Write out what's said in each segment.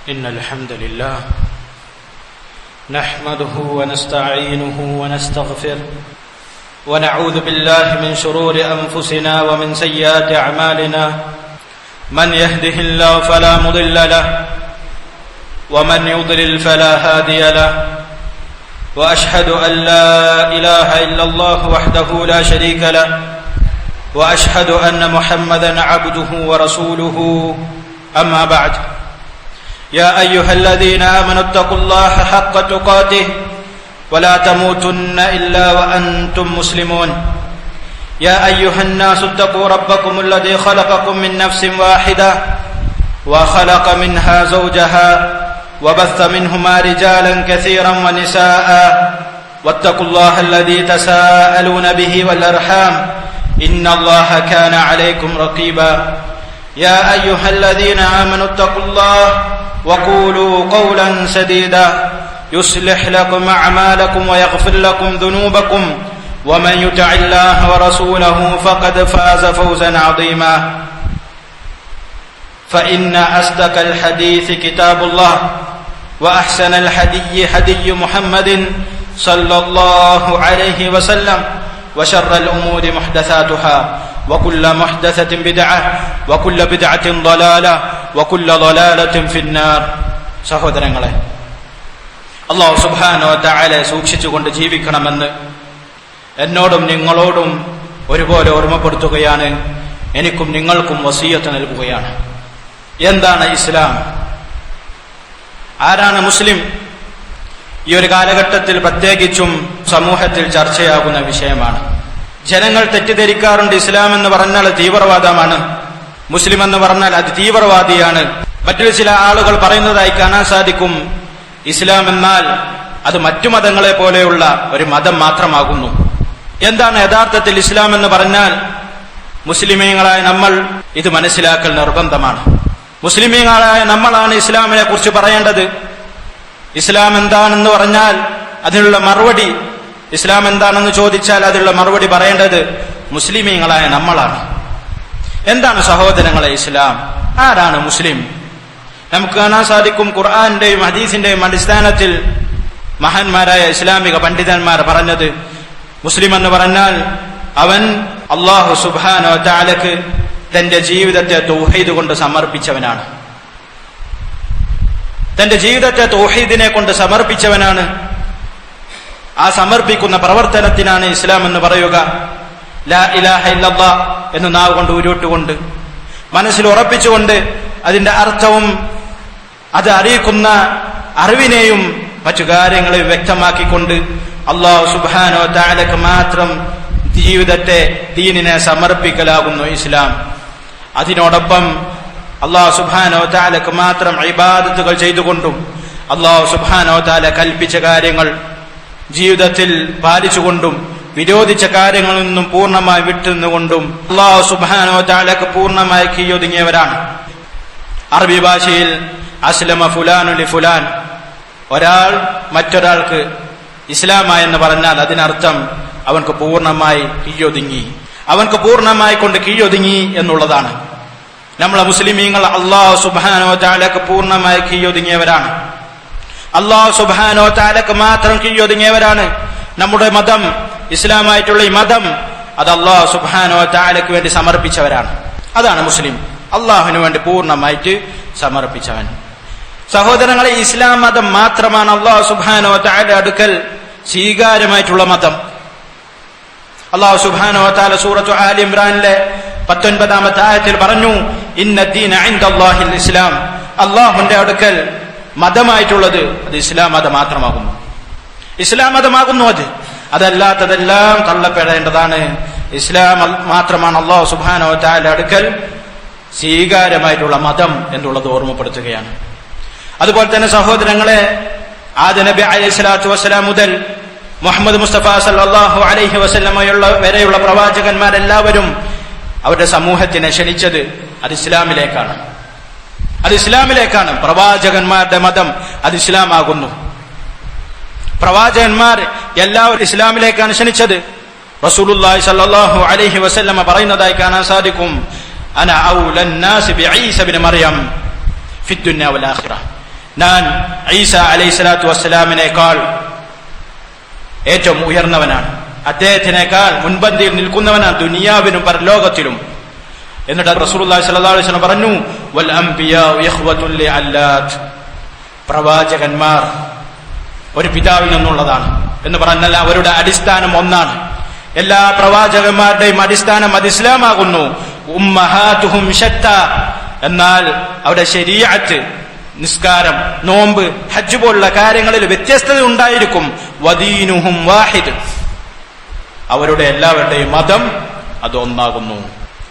إن الحمد لله نحمده ونستعينه ونستغفره ونعوذ بالله من شرور أنفسنا ومن سيئات أعمالنا من يهده الله فلا مضل له ومن يضلل فلا هادي له وأشهد أن لا إله إلا الله وحده لا شريك له وأشهد أن محمدا عبده ورسوله أما بعد يا أيها الذين آمنوا اتقوا الله حق تقاته ولا تموتن إلا وأنتم مسلمون يا أيها الناس اتقوا ربكم الذي خلقكم من نفس واحدة وخلق منها زوجها وبث منهما رجالا كثيرا ونساء واتقوا الله الذي تساءلون به والأرحام إن الله كان عليكم رقيبا يا أيها الذين آمنوا اتقوا الله وقولوا قولا سديدا يصلح لكم أعمالكم ويغفر لكم ذنوبكم ومن يطع الله ورسوله فقد فاز فوزا عظيما فإن أصدق الحديث كتاب الله وأحسن الهدي هدي محمد صلى الله عليه وسلم وشر الأمور محدثاتها وكل محدثة بدعة وكل بدعة ضلالة وكل ضلالة في النار. സഹോദരങ്ങളെ, അല്ലാഹു സുബ്ഹാനഹു വ തആലയെ സൂക്ഷിച്ചുകൊണ്ട് ജീവിക്കണമെന്ന് എന്നോടും നിങ്ങളോടും ഒരുപോലെ ഓർമ്മപ്പെടുത്തുകയാണ്. എനിക്കും നിങ്ങൾക്കും വസിയ്യത്ത് നൽകുകയാണ്. എന്താണ് ഇസ്ലാം? ആരാണ് മുസ്ലിം? ഈ ഒരു കാലഘട്ടത്തിൽ പ്രത്യേകിച്ചും സമൂഹത്തിൽ ചർച്ചയാകുന്ന വിഷയമാണ്. ജനങ്ങൾ തെറ്റിദ്ധരിക്കാറുണ്ട്, ഇസ്ലാം എന്ന് പറഞ്ഞാൽ തീവ്രവാദമാണ്, മുസ്ലിം എന്ന് പറഞ്ഞാൽ അത് തീവ്രവാദിയാണ്. മറ്റൊരു ചില ആളുകൾ പറയുന്നതായി കാണാൻ സാധിക്കും, ഇസ്ലാം എന്നാൽ അത് മറ്റു മതങ്ങളെ പോലെയുള്ള ഒരു മതം മാത്രമാകുന്നു. എന്താണ് യഥാർത്ഥത്തിൽ ഇസ്ലാം എന്ന് പറഞ്ഞാൽ? മുസ്ലിമീങ്ങളായ നമ്മൾ ഇത് മനസ്സിലാക്കൽ നിർബന്ധമാണ്. മുസ്ലിമീങ്ങളായ നമ്മളാണ് ഇസ്ലാമിനെ കുറിച്ച് പറയേണ്ടത്. ഇസ്ലാം എന്താണെന്ന് പറഞ്ഞാൽ അതിനുള്ള മറുപടി, ഇസ്ലാം എന്താണെന്ന് ചോദിച്ചാൽ അതിനുള്ള മറുപടി പറയേണ്ടത് മുസ്ലിമീങ്ങളായ നമ്മളാണ്. എന്താണ് സഹോദരങ്ങളെ ഇസ്ലാം? ആരാണ് മുസ്ലിം? നമുക്ക് കാണാൻ സാധിക്കും, ഖുർആന്റെയും ഹദീസിന്റെയും അടിസ്ഥാനത്തിൽ മഹാന്മാരായ ഇസ്ലാമിക പണ്ഡിതന്മാർ പറഞ്ഞത്, മുസ്ലിം എന്ന് പറഞ്ഞാൽ അവൻ അല്ലാഹു സുബ്ഹാനഹു വ തആലക്ക് തന്റെ ജീവിതത്തെ തൗഹീദ് കൊണ്ട് സമർപ്പിച്ചവനാണ്. തന്റെ ജീവിതത്തെ തൗഹീദിനെ കൊണ്ട് സമർപ്പിച്ചവനാണ്. ആ സമർപ്പിക്കുന്ന പ്രവർത്തനത്തിനാണ് ഇസ്ലാം എന്ന് പറയുക. ലാ ഇലാഹ ഇല്ലല്ലാഹ് എന്ന് നാവ് കൊണ്ട് ഉരുട്ടുകൊണ്ട് മനസ്സിൽ ഉറപ്പിച്ചുകൊണ്ട് അതിന്റെ അർത്ഥവും അത് അറിയിക്കുന്ന അറിവിനെയും മറ്റു കാര്യങ്ങളെയും വ്യക്തമാക്കിക്കൊണ്ട് അല്ലാഹു സുബ്ഹാനഹു വ തആലക്ക് മാത്രം ജീവിതത്തെ ദീനിനെ സമർപ്പിക്കലാകുന്നു ഇസ്ലാം. അതിനോടൊപ്പം അല്ലാഹു സുബ്ഹാനഹു വ തആലക്ക് മാത്രം ഇബാദത്തുകൾ ചെയ്തുകൊണ്ടും അല്ലാഹു സുബ്ഹാനഹു വ തആല കൽപ്പിച്ച കാര്യങ്ങൾ ജീവിതത്തിൽ പാലിച്ചുകൊണ്ടും വിരോധിച്ച കാര്യങ്ങളിൽ നിന്നും പൂർണ്ണമായി വിട്ടുനിന്നുകൊണ്ടും അല്ലാഹു സുബ്ഹാനഹു വ തആലക്ക് പൂർണ്ണമായി കീഴൊതുങ്ങിയവരാണ്. അറബി ഭാഷയിൽ അസ്ലമ ഫുലാനു ലി ഫുലാൻ, ഒരാൾ മറ്റൊരാൾക്ക് ഇസ്ലാമായി എന്ന് പറഞ്ഞാൽ അതിനർത്ഥം അവൻക്ക് പൂർണ്ണമായി കീഴൊതുങ്ങി, അവൻക്ക് പൂർണ്ണമായി കൊണ്ട് കീഴൊതുങ്ങി എന്നുള്ളതാണ്. നമ്മളെ മുസ്ലിമീങ്ങൾ അല്ലാഹു സുബ്ഹാനഹു വ തആലക്ക് പൂർണ്ണമായി കീഴൊതുങ്ങിയവരാണ്. അല്ലാഹു സുബ്ഹാനഹു വ തആലക്ക് മാത്രം കീഴൊതുങ്ങിയവരാണ്. നമ്മുടെ മതം, ഇസ്ലാമായിട്ടുള്ള ഈ മതം, അത് അല്ലാഹു സുബ്ഹാനഹു വ തആലക്ക് വേണ്ടി സമർപ്പിച്ചവരാണ്. അതാണ് മുസ്ലിം, അള്ളാഹുവിന് വേണ്ടി പൂർണ്ണമായിട്ട് സമർപ്പിച്ചവൻ. സഹോദരങ്ങളെ, ഇസ്ലാം മതം മാത്രമാണ് അല്ലാഹു സുബ്ഹാനഹു വ തആല അടുക്കൽ സ്വീകാര്യമായിട്ടുള്ള മതം. അല്ലാഹു സുബ്ഹാനഹു വ തആല സൂറത്തു ആലി ഇംറാനിലെ 19-ാമത്തെ ആയത്തിൽ പറഞ്ഞു, ഇന്നദ്ദീന ഇൻദല്ലാഹിൽ ഇസ്ലാം. അല്ലാഹുവിന്റെ അടുക്കൽ മതമായിട്ടുള്ളത് അത് ഇസ്ലാം മതം മാത്രമാകുന്നു. ഇസ്ലാം മതമാകുന്നു അത്. അതല്ലാത്തതെല്ലാം തള്ളപ്പെടേണ്ടതാണ്. ഇസ്ലാം മാത്രമാണ് അല്ലാഹു സുബ്ഹാനഹു വ തആല അടുക്കൽ സ്വീകാര്യമായിട്ടുള്ള മതം എന്നുള്ളത് ഓർമ്മപ്പെടുത്തുകയാണ്. അതുപോലെ തന്നെ സഹോദരങ്ങളെ, ആദം നബി അലൈഹിസ്സലാത്തു വസ്സലാം മുതൽ മുഹമ്മദ് മുസ്തഫ സല്ലല്ലാഹു അലൈഹി വസല്ലം വരെയുള്ള പ്രവാചകന്മാരെല്ലാവരും അവരുടെ സമൂഹത്തിനെ ക്ഷണിച്ചത് അത് ഇസ്ലാമിലേക്കാണ്. അത് ഇസ്ലാമിലേക്കാണ്. പ്രവാചകന്മാരുടെ മതം അത് ഇസ്ലാമാകുന്നു. പ്രവാചകന്മാർ എല്ലാവരും ഇസ്ലാമിലേക്കാണ് ക്ഷണിച്ചത്. റസൂലുള്ളാഹി സ്വല്ലല്ലാഹു അലൈഹി വസല്ലം പറയുന്നതായി കാണാൻ സാധിക്കും, അന ഔലൻ നാസി ബിഈസ ഇബ്നു മറിയം ഫിദ്ദുനിയ വൽ ആഖിറ. ഞാൻ ഈസ അലൈഹിസ്സലാത്തു വസ്സലാമിനേക്കാൾ ഏറ്റവും ഉയർന്നവനാണ്, അദ്ദേഹത്തിനേക്കാൾ മുൻപന്തിയിൽ നിൽക്കുന്നവനാണ് ദുനിയാവിനും പരലോകത്തിലും. എന്നിട്ട് റസൂലുള്ളാഹി സ്വല്ലല്ലാഹു അലൈഹി വസല്ലം പറഞ്ഞു, വൽ അംബിയാഉ ഇഖ്വത്തുൻ ലിഅല്ലാത്ത്, പ്രവാചകന്മാർ ഒരു പിതാവിൽ നിന്നുള്ളതാണ് എന്ന് പറഞ്ഞാൽ അവരുടെ അടിസ്ഥാനം ഒന്നാണ്. എല്ലാ പ്രവാചകന്മാരുടെയും അടിസ്ഥാനം അത് ഇസ്ലാമാകുന്നു. ഉമ്മഹാതുഹും ശത്താ, എന്നാൽ അവരുടെ ശരീഅത്ത്, നിസ്കാരം, നോമ്പ്, ഹജ്ജ് പോലുള്ള കാര്യങ്ങളിൽ വ്യത്യസ്തത ഉണ്ടായിരിക്കും. വദീനുഹും വാഹിദ്, അവരുടെ എല്ലാവരുടെയും മതം അത് ഒന്നാകുന്നു.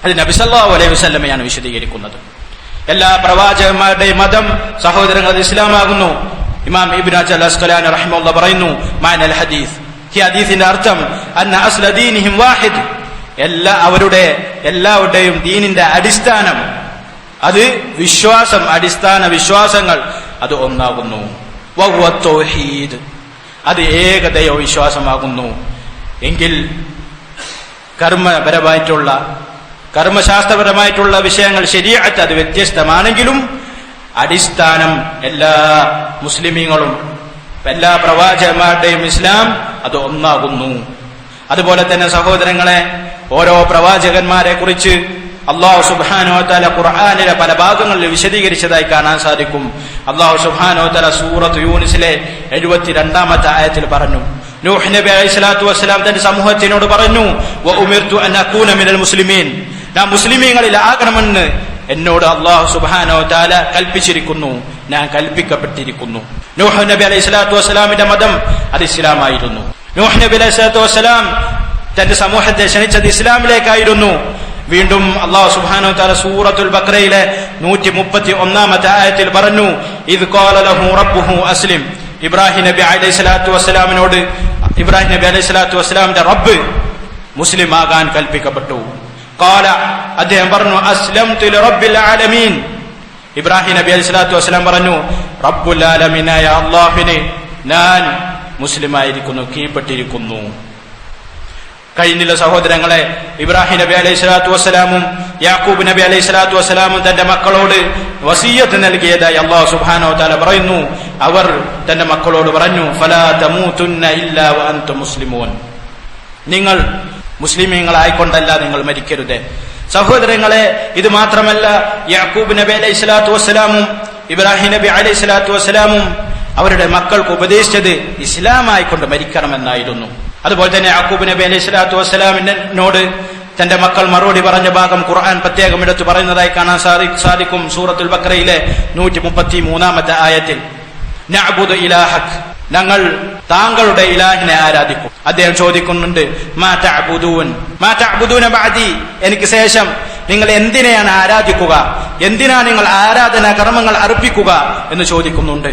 അത് നബി സല്ലല്ലാഹു അലൈഹി വസല്ലമയാണ് വിശദീകരിക്കുന്നത്. എല്ലാ പ്രവാചകന്മാരുടെയും മതം സഹോദരങ്ങൾ അത് ഇസ്ലാമാകുന്നു. ഇമാം ഇബ്നു ഹജർ അസ്ഖലാനി റഹിമഹുല്ലാഹ് പറയുന്നു, മഅനൽ ഹദീസ്, ഈ ഹദീസിന്റെ അർത്ഥം അന്ന അസ്ല ദീനിഹിം വാഹിദ്, എല്ലാവരുടെയും ദീനിന്റെ അടിസ്ഥാനം, അത് വിശ്വാസം, അടിസ്ഥാന വിശ്വാസങ്ങൾ അത് ഒന്നാകുന്നു. വഹുവ തൗഹീദ്, അത് ഏകദൈവ വിശ്വാസമാകുന്നു. എങ്കിൽ കർമ്മശാസ്ത്രപരമായിട്ടുള്ള വിഷയങ്ങൾ ശരീഅത്ത് അത് വ്യത്യസ്തമാണെങ്കിലും അടിസ്ഥാനം എല്ലാ മുസ്ലിമീങ്ങളും എല്ലാ പ്രവാചകന്മാരുടെയും ഇസ്ലാം അത് ഒന്നാകുന്നു. അതുപോലെ തന്നെ സഹോദരങ്ങളെ, ഓരോ പ്രവാചകന്മാരെ കുറിച്ച് അല്ലാഹു സുബ്ഹാനഹു വ തആല ഖുർആനിലെ പല ഭാഗങ്ങളിൽ വിശദീകരിച്ചതായി കാണാൻ സാധിക്കും. അല്ലാഹു സുബ്ഹാനഹു വ തആല സൂറത്ത് യൂനിസിലെ 72-ാമത്തെ ആയത്തിൽ പറഞ്ഞു, നൂഹ് നബി അലൈഹിസ്സലാത്തു വസ്സലാം തന്റെ സമൂഹത്തിനോട് പറഞ്ഞു, വ ഉമിർതു അൻ അകൂന മിനൽ മുസ്ലിമീൻ, ഞാൻ മുസ്ലിമീങ്ങളിൽ ആകണമെന്ന് എന്നോട് അല്ലാഹു സുബ്ഹാനഹു വ തആല കൽപ്പിച്ചിരിക്കുന്നു, ഞാൻ കൽപ്പിക്കപ്പെട്ടിരിക്കുന്നു. നൂഹ് നബി അലൈഹിസ്സലാത്തു വസ്സലാമിന്റെ മതം അത് ഇസ്ലാമായിരുന്നു. നൂഹ് നബി അലൈഹിസ്സലാത്തു വസ്സലാം തന്റെ സമൂഹത്തെ ക്ഷണിച്ചത് ഇസ്ലാമിലേക്കായിരുന്നു. വീണ്ടും അല്ലാഹു സുബ്ഹാനഹു വ തആല സൂറത്തുൽ ബഖറയിലെ 131-ാമത്തെ ആയത്തിൽ പറഞ്ഞു, ഇദ് ഖാല ലഹു റബ്ബുഹു അസ്ലിം, ഇബ്രാഹിം നബി അലൈഹിസ്സലാത്തു വസ്സലാമിനോട് ഇബ്രാഹിം നബി അലൈഹിസ്സലാത്തു വസ്സലാമിന്റെ റബ്ബ് മുസ്ലിം ആകാൻ കൽപ്പിക്കപ്പെട്ടു. ഖാല, അദ്ദേഹം പറഞ്ഞു, അസ്ലംതു ലിറബ്ബിൽ ആലമീൻ, ഇബ്രാഹിം നബി അലൈഹിസ്സലാത്തു വസ്സലാം പറഞ്ഞു, റബ്ബുൽ ആലമീനായ അല്ലാഹുവിനെ ഞാൻ മുസ്ലിമായിരിക്കുന്നു, കീഴ്പ്പെട്ടിരിക്കുന്നു. കഴിഞ്ഞില്ല സഹോദരങ്ങളെ, ഇബ്രാഹിം നബി അലൈഹിസ്സലാത്തു വസ്സലാമും യാക്കൂബ് നബി അലൈഹിസ്സലാത്തു വസ്സലാമും തന്റെ മക്കളോട് വസിയ്യത്ത് നൽകിയതായി അല്ലാഹു സുബ്ഹാനഹു വ തആല പറയുന്നു. അവർ തന്റെ മക്കളോട് പറഞ്ഞു, ഫലാ തമൂതുന്ന ഇല്ലാ വഅൻതും മുസ്ലിമൂൻ, നിങ്ങൾ മുസ്ലിമീങ്ങളായിക്കൊണ്ടല്ല നിങ്ങൾ മരിക്കരുത്. സഹോദരങ്ങളെ, ഇത് മാത്രമല്ല, യാക്കൂബ് നബി അലൈഹിസ്സലാത്തു വസ്സലാമും ഇബ്രാഹിം നബി അലൈഹിസ്സലാത്തു വസ്സലാമും അവരുടെ മക്കൾക്ക് ഉപദേശിച്ചത് ഇസ്ലാമായിക്കൊണ്ട് മരിക്കണമെന്നായിരുന്നു. അതുപോലെ തന്നെ യാക്കൂബ് നബി അലൈഹിസ്സലാത്തു വസ്സലാമിനോട് തന്റെ മക്കൾ മറുപടി പറഞ്ഞ ഭാഗം ഖുർആൻ പ്രത്യേകം എടുത്തു പറയുന്നതായി കാണാൻ സാധിക്കും. സൂറത്തുൽ ബഖറയിലെ 133-ാമത്തെ ആയത്തിൽ, നഅ്ബുദു ഇലാഹക്, ഞങ്ങൾ താങ്കളുടെ ഇലാഹിനെ ആരാധിക്കും. അദ്ദേഹം ചോദിക്കുന്നുണ്ട്, മാ തഅ്ബുദൂന ബഅദി, എനിക്ക് ശേഷം നിങ്ങൾ എന്തിനെയാണ് ആരാധിക്കുക, എന്തിനാണ് നിങ്ങൾ ആരാധനാ കർമ്മങ്ങൾ അർപ്പിക്കുക എന്ന് ചോദിക്കുന്നുണ്ട്.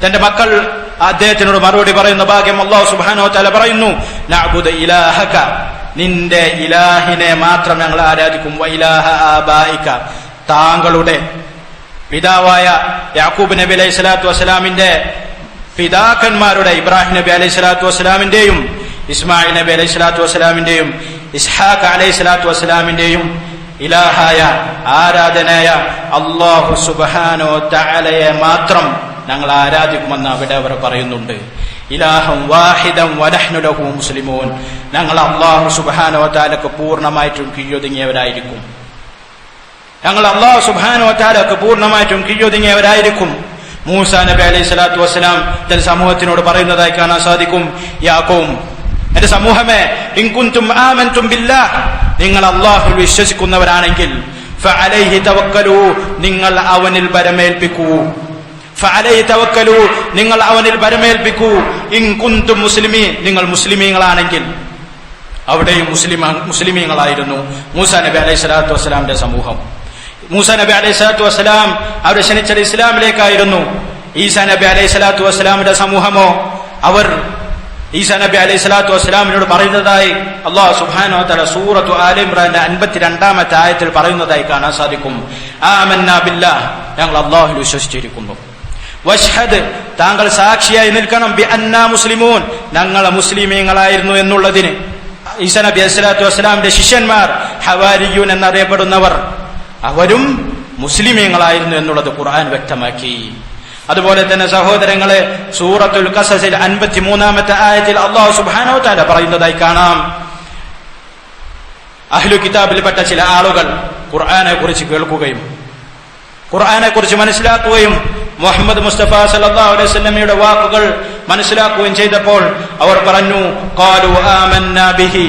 തന്റെ മക്കൾ അദ്ദേഹത്തിനോട് മറുപടി പറയുന്ന ഭാഗ്യം അല്ലാഹു സുബ്ഹാനഹു വ തആല പറയുന്നു, നഅ്ബുദു ഇലാഹക, നിന്റെ ഇലാഹിനെ മാത്രം ഞങ്ങൾ ആരാധിക്കും. വ ഇലാഹ ആബായിക, താങ്കളുടെ പിതാവായ യാക്കൂബ് നബി അലൈഹിസ്സലാത്തു വസ്സലാമിന്റെ പിതാക്കന്മാരുടെ ഇബ്രാഹിം നബി അലൈഹിസ്സലാത്തു വസ്സലാമിന്റെയും ഇസ്മായിൽ നബി അലൈഹിസ്സലാത്തു വസ്സലാമിന്റെയും ഇസ്ഹാഖ് അലൈഹിസ്സലാത്തു വസ്സലാമിന്റെയും ഇലാഹായ ആരാധനയായ അല്ലാഹു സുബ്ഹാനഹു വ തആലയെ മാത്രം ഞങ്ങൾ ആരാധിക്കുമെന്ന് അവിടെ അവർ പറയുന്നുണ്ട്. ഇലാഹം വാഹിദൻ വനഹ്നു ലഹു മുസ്ലിമൂൻ, ഞങ്ങൾ അല്ലാഹു സുബ്ഹാനഹു വ തആലക്ക് പൂർണ്ണമായിട്ടും കീഴൊതുങ്ങിയവരായിരിക്കും. ഞങ്ങൾ അല്ലാഹു സുബ്ഹാനഹു വ തആലക്ക് പൂർണ്ണമായിട്ടും കീഴൊതുങ്ങിയവരായിരിക്കും. മൂസ നബി അലൈഹിസ്സലാത്തു വസ്സലാം തന്റെ സമൂഹത്തിനോട് പറയുന്നതായി കാണാൻ സാധിക്കും, യാ ഖൗം, എന്റെ സമൂഹമേ, ഇൻ കുൻതും ആമൻതും ബില്ലാഹ്, നിങ്ങൾ അല്ലാഹുവിൽ വിശ്വസിക്കുന്നവരാണെങ്കിൽ, ഫഅലൈഹി തവക്കലൂ, നിങ്ങൾ അവനിൽ ഭരമേൽപ്പിക്കൂ. ഫഅലൈഹി തവക്കലൂ, നിങ്ങൾ അവനിൽ ഭരമേൽപ്പിക്കൂ. ഇൻ കുൻതും മുസ്ലിമീൻ, നിങ്ങൾ മുസ്ലിമീങ്ങളാണെങ്കിൽ. അവിടെയും മുസ്ലിമീങ്ങളായിരുന്നു മൂസ നബി അലൈഹിസ്സലാത്തു വസ്സലാമിന്റെ സമൂഹം. മൂസ നബി അലൈഹിസ്സലാത്തു വസ്സലാം അവരെ ക്ഷണിച്ചത് ഇസ്ലാമിലേക്കായിരുന്നു. ഈസാ നബി അലൈഹിസ്സലാത്തു വസ്സലാമിന്റെ സമൂഹമോ, അവർ ഈസാ നബി അലൈഹിസ്സലാത്തു വസ്സലാമിനോട് പറയുന്നതായി അല്ലാഹു സുബ്ഹാനഹു വ തആല സൂറത്തു ആല ഇംറാന്റെ 52-ാമത്തെ ആയത്തിൽ പറയുന്നതായി കാണാൻ സാധിക്കും, ആമന്നാ ബില്ലാഹ്, ഞങ്ങൾ അല്ലാഹുവിൽ വിശ്വസിച്ചിരിക്കുന്നു. വഷ്ഹദ്, താങ്കൾ സാക്ഷിയായി നിൽക്കണം, ബി അന്നാ മുസ്ലിമൂൻ, ഞങ്ങൾ മുസ്ലിമീങ്ങളായിരുന്നു എന്നുള്ളതിന്. ഈസാ നബി അലൈഹിസ്സലാത്തു വസ്സലാമിന്റെ ശിഷ്യന്മാർ ഹവാരിയൂൻ എന്നറിയപ്പെടുന്നവർ, അവരും മുസ്ലിമീങ്ങളായിരുന്നു എന്നുള്ളത് ഖുർആൻ വ്യക്തമാക്കി. അതുപോലെ തന്നെ സഹോദരങ്ങളെ, സൂറത്തുൽ ഖസസിൽ 53-ാമത്തെ ആയത്തിൽ അല്ലാഹു സുബ്ഹാനഹു വ തആല പറയുന്നതായി കാണാം, അഹ്ലു കിതാബിൽപ്പെട്ട ചില ആളുകൾ ഖുർആനെ കുറിച്ച് കേൾക്കുകയും ഖുർആനെ കുറിച്ച് മനസ്സിലാക്കുകയും മുഹമ്മദ് മുസ്തഫ സല്ലല്ലാഹു അലൈഹി വസല്ലമയുടെ വാക്കുകൾ മനസ്സിലാക്കുകയും ചെയ്തപ്പോൾ അവർ പറഞ്ഞു, ഖാലു ആമന്നാ ബിഹി,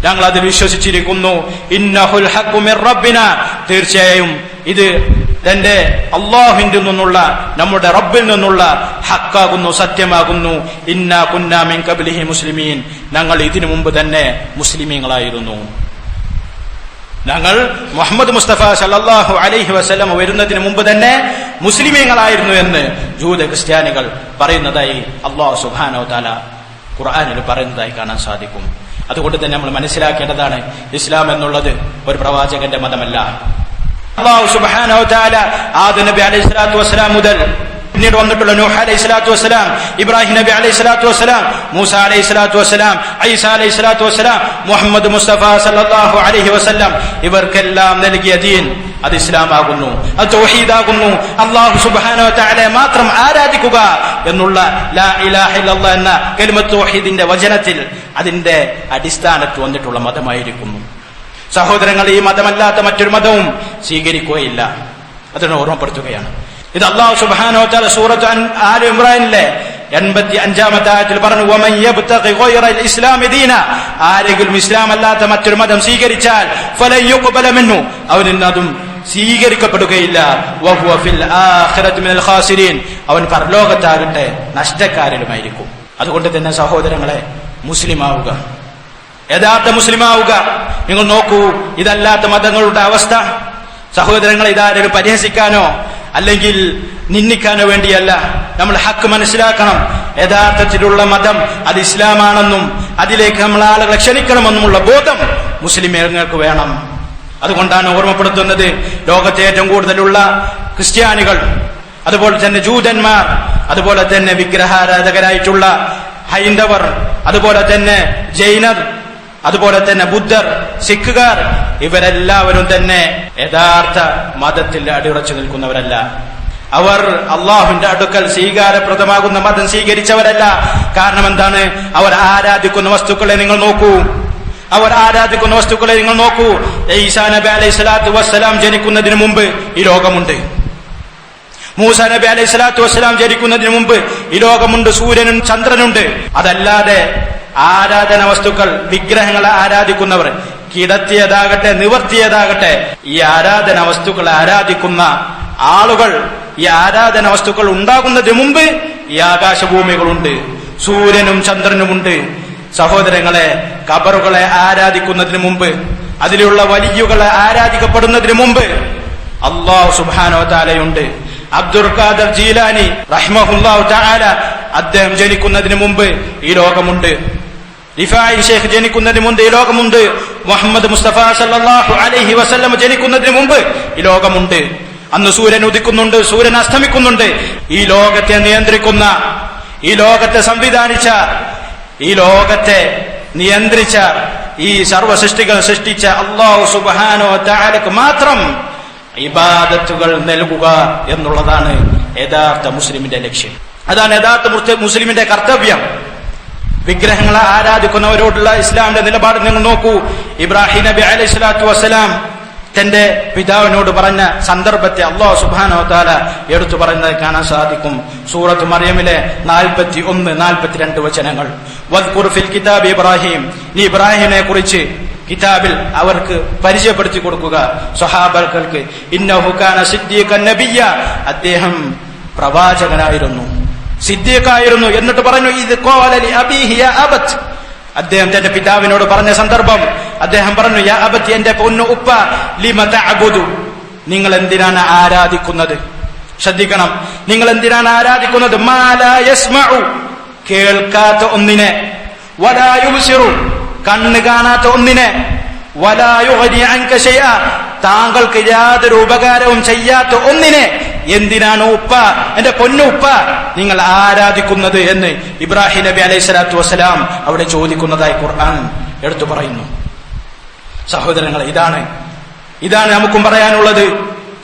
ഞങ്ങൾ അതിൽ വിശ്വസിച്ചിരിക്കുന്നു, ഇന്നഹുൽ ഹഖ്ഖു മിർ റബ്ബിനാ, തീർച്ചയായും ഇത് തന്റെ അല്ലാഹുവിൽ നിന്നുള്ള, നമ്മുടെ റബ്ബിൽ നിന്നുള്ള ഹഖാകുന്നു, സത്യമാകുന്നു, ഇന്നാ കുന്നാ മിൻ ഖബ്ലിഹി മുസ്ലിമീൻ, ഞങ്ങൾ ഇതിനു മുമ്പ് തന്നെ മുസ്ലിമീങ്ങളായിരുന്നു. ഞങ്ങൾ മുഹമ്മദ് മുസ്തഫ സല്ലല്ലാഹു അലൈഹി വസല്ലം വരുന്നതിന് മുമ്പ് തന്നെ മുസ്ലിമീങ്ങളായിരുന്നു എന്ന് ജൂത ക്രിസ്ത്യാനികൾ പറയുന്നതായി അല്ലാഹു സുബ്ഹാനഹു വ തആല ഖുർആനിൽ പറയുന്നതായി കാണാൻ സാധിക്കും. അതുകൊണ്ട് തന്നെ നമ്മൾ മനസ്സിലാക്കേണ്ടതാണ്, ഇസ്ലാം എന്നുള്ളത് ഒരു പ്രവാചകന്റെ മതമല്ല. അല്ലാഹു സുബ്ഹാനഹു വ തആല ആദം നബി അലൈഹി സ്വലാത്തു വസ്സലാം മുതൽ പിന്നീട് വന്നിട്ടുള്ള നൂഹ് അലൈഹി സ്വലാത്തു വസ്സലാം, ഇബ്രാഹിം നബി അലൈഹി സ്വലാത്തു വസ്സലാം, മൂസ അലൈഹി സ്വലാത്തു വസ്സലാം, ഈസ അലൈഹി സ്വലാത്തു വസ്സലാം, മുഹമ്മദ് മുസ്തഫ സല്ലല്ലാഹു അലൈഹി വസല്ലം, ഇവർക്കെല്ലാം നൽകിയ ദീൻ അത് ഇസ്ലാമാകുന്നു, അത് തൗഹീദാകുന്നു. അല്ലാഹു സുബ്ഹാനഹു വ തആലയെ മാത്രം ആരാധിക്കുക എന്നുള്ള ലാ ഇലാഹ ഇല്ലല്ലാഹ് എന്ന കലിമത്ത് തൗഹീദിന്റെ വചനത്തിൽ അതിന്റെ അടിസ്ഥാനത്തിൽ വന്നിട്ടുള്ള മതമായിരിക്കുന്നു. സഹോദരങ്ങൾ, ഈ മതമല്ലാത്ത മറ്റൊരു മതവും സ്വീകരിക്കുകയില്ല. അതിനെ ഓർമ്മപ്പെടുത്തുകയാണ്. ഇത് അല്ലാഹു സുബ്ഹാനഹു വ തആല സൂറത്ത് ആലി ഇംറാനിലെ 85-ാമത്തെ ആയത്തിൽ പറഞ്ഞു, വമൻ യബ്തഗി ഗൈറൽ ഇസ്ലാമി ദീന, ആരെങ്കിലും ഇസ്ലാം അല്ലാത്ത മറ്റൊരു മതം സ്വീകരിച്ചാൽ ഫലൻ യുഖ്ബല മിൻഹു, അവനിൽ അതും സ്വീകരിക്കപ്പെടുകയില്ല, വഹുവ ഫിൽ ആഖിറതി മിനൽ ഖാസിരീൻ, അവൻ പരലോകത്താകട്ടെ നഷ്ടക്കാരിലുമായിരിക്കും. അതുകൊണ്ട് തന്നെ സഹോദരങ്ങളെ, മുസ്ലിമാവുക, യഥാർത്ഥ മുസ്ലിമാവുക. നിങ്ങൾ നോക്കൂ, ഇതല്ലാത്ത മതങ്ങളുടെ അവസ്ഥ. സഹോദരങ്ങളെ, ഇതാരും പരിഹസിക്കാനോ അല്ലെങ്കിൽ നിന്ദിക്കാനോ വേണ്ടിയല്ല. നമ്മൾ ഹക്ക് മനസ്സിലാക്കണം. യഥാർത്ഥത്തിലുള്ള മതം അത് ഇസ്ലാമാണെന്നും അതിലേക്ക് നമ്മൾ ആളുകളെ ക്ഷണിക്കണമെന്നുമുള്ള ബോധം മുസ്ലിമീങ്ങൾക്ക് വേണം. അതുകൊണ്ടാണ് ഓർമ്മപ്പെടുത്തുന്നത്, ലോകത്തെ ഏറ്റവും കൂടുതലുള്ള ക്രിസ്ത്യാനികൾ, അതുപോലെ തന്നെ ജൂതന്മാർ, അതുപോലെ തന്നെ വിഗ്രഹാരാധകരായിട്ടുള്ള ഹൈന്ദവർ, അതുപോലെ തന്നെ ജൈനർ, അതുപോലെ തന്നെ ബുദ്ധർ, സിഖുകാർ, ഇവരെല്ലാവരും തന്നെ യഥാർത്ഥ മതത്തിൽ അടിയുറച്ചു നിൽക്കുന്നവരല്ല. അവർ അള്ളാഹുവിന്റെ അടുക്കൽ സ്വീകാരപ്രദമാകുന്ന മതം സ്വീകരിച്ചവരല്ല. കാരണം എന്താണ്? അവർ ആരാധിക്കുന്ന വസ്തുക്കളെ നിങ്ങൾ നോക്കൂ. ഈസാ നബി അലൈഹി സ്വലാത്തു വസ്സലാം ജനിക്കുന്നതിന് മുമ്പ് ഈ ലോകമുണ്ട്. മൂസ നബി അലൈഹി സ്വലാത്തു വസ്സലാം ജനിക്കുന്നതിന് മുമ്പ് ഈ ലോകമുണ്ട്. സൂര്യനും ചന്ദ്രനുണ്ട്. അതല്ലാതെ ആരാധന വസ്തുക്കൾ, വിഗ്രഹങ്ങളെ ആരാധിക്കുന്നവർ, കിടത്തിയതാകട്ടെ നിവർത്തിയതാകട്ടെ, ഈ ആരാധന വസ്തുക്കളെ ആരാധിക്കുന്ന ആളുകൾ, ഈ ആരാധന വസ്തുക്കൾ ഉണ്ടാകുന്നതിന് മുമ്പ് ഈ ആകാശഭൂമികളുണ്ട്, സൂര്യനും ചന്ദ്രനുമുണ്ട്. സഹോദരങ്ങളെ, ഖബറുകളെ ആരാധിക്കുന്നതിന് മുമ്പ്, അതിലുള്ള വലിയുകളെ ആരാധിക്കപ്പെടുന്നതിന് മുമ്പ് അല്ലാഹു സുബ്ഹാനഹു വ തആലയുണ്ട്. അബ്ദുൽ ഖാദിർ ജീലാനി റഹ്മഹുല്ലാഹു തആല, അദ്ദേഹം ജനിക്കുന്നതിന് മുമ്പ് ഈ ലോകമുണ്ട്. റിഫായി ഷേഖ് ജനിക്കുന്നതിന് മുമ്പ് ഈ ലോകമുണ്ട്. മുഹമ്മദ് മുസ്തഫ സല്ലല്ലാഹു അലൈഹി വസല്ലം ജനിക്കുന്നതിന് മുമ്പ് ഈ ലോകമുണ്ട്. അന്ന് സൂര്യൻ ഉദിക്കുന്നുണ്ട്, സൂര്യൻ അസ്തമിക്കുന്നുണ്ട്. ഈ ലോകത്തെ നിയന്ത്രിക്കുന്ന, ഈ ലോകത്തെ സംവിധാനിച്ച, ഈ ലോകത്തെ നിയന്ത്രിച്ച, ഈ സർവ്വസൃഷ്ടികൾ സൃഷ്ടിച്ച അല്ലാഹു സുബ്ഹാനഹു വ തആലക്ക് മാത്രം ഇബാദത്തുകൾ നൽകുക എന്നുള്ളതാണ് യഥാർത്ഥ മുസ്ലിമിന്റെ ലക്ഷ്യം. അതാണ് യഥാർത്ഥ മുസ്ലിമിന്റെ കർത്തവ്യം. വിഗ്രഹങ്ങളെ ആരാധിക്കുന്നവരോടുള്ള ഇസ്ലാമിന്റെ നിലപാട് നിങ്ങൾ നോക്കൂ. ഇബ്രാഹിം നബി അലൈഹി സ്വലാത്തു വസ്സലാം തന്റെ പിതാവിനോട് പറഞ്ഞ സന്ദർഭത്തെ അല്ലാഹു സുബ്ഹാനഹു വ തആല എടുത്തു പറയുന്നത് കാണാൻ സാധിക്കും. സൂറത്ത് മറിയമിലെ 41-42 വചനങ്ങൾ. വദ്കുർ ഫിൽ കിതാബി ഇബ്രാഹിം, നീ ഇബ്രാഹിമിനെ കുറിച്ച് കിതാബിൽ അവർക്ക് പരിചയപ്പെടുത്തി കൊടുക്കുക, സ്വഹാബകൾക്ക്. ഇന്നഹു കാന സിദ്ദീഖൻ നബിയ്യ, അദ്ദേഹം പ്രവാചകനായിരുന്നു, സിദ്ദീഖായിരുന്നു. എന്നിട്ട് പറഞ്ഞു, ഇത് ഖാല ലി അബീഹി യാ അബത്, അദ്ദേഹം തന്റെ പിതാവിനോട് പറഞ്ഞ സന്ദർഭം, അദ്ദേഹം പറഞ്ഞു, യാ അബതി, എന്റെ പൊന്നു ഉപ്പ, ലിമ തഅബുദു, നിങ്ങൾ എന്തിനാണ് ആരാധിക്കുന്നത്? ശ്രദ്ധിക്കണം, നിങ്ങൾ എന്തിനാണ് ആരാധിക്കുന്നത്? മാ ലാ യസ്മഉ, കേൾക്കാത്ത ഒന്നിനെ, വലാ യുബ്സിറു, കണ്ണ് കാണാത്ത ഒന്നിനെ, വലാ യുഗ്നി അൻക ശൈഅ, താങ്കൾക്ക് യാതൊരു ഉപകാരവും ചെയ്യാത്ത ഒന്നിനെ എന്തിനാണ് ഉപ്പ, എന്റെ പൊന്നു ഉപ്പ, നിങ്ങൾ ആരാധിക്കുന്നത് എന്ന് ഇബ്രാഹിം നബി അലൈഹി സ്വലാത്തു വസ്സലാം അവിടെ ചോദിക്കുന്നതായി ഖുർആൻ എടുത്തു പറയുന്നു. സഹോദരങ്ങളെ, ഇതാണ് നമുക്കും പറയാനുള്ളത്.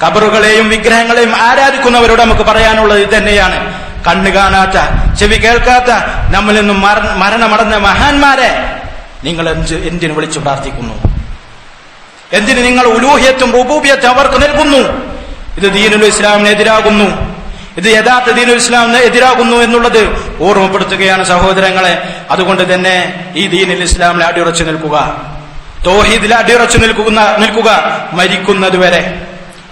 ഖബറുകളെയും വിഗ്രഹങ്ങളെയും ആരാധിക്കുന്നവരോട് നമുക്ക് പറയാനുള്ളത് ഇത് തന്നെയാണ്. കണ്ണ് കാണാത്ത, ചെവി കേൾക്കാത്ത, നമ്മിൽ നിന്നും മരണമടഞ്ഞ മഹാന്മാരെ നിങ്ങൾ എന്തിനു വിളിച്ചു പ്രാർത്ഥിക്കുന്നു? എന്തിന് നിങ്ങൾ ഉലൂഹിയത്തും റുബൂബിയത്തും അവർക്ക് നൽകുന്നു? ഇത് ദീനുൽ ഇസ്ലാമിനെതിരാകുന്നു. ഇത് യഥാർത്ഥ ദീനുൽ ഇസ്ലാമിന് എതിരാകുന്നു എന്നുള്ളത് ഓർമ്മപ്പെടുത്തുകയാണ് സഹോദരങ്ങളെ. അതുകൊണ്ട് തന്നെ ഈ ദീനുൽ ഇസ്ലാമിൽ അടിയുറച്ചു നിൽക്കുക, തൗഹീദിൽ അടിയുറച്ചു നിൽക്കുക,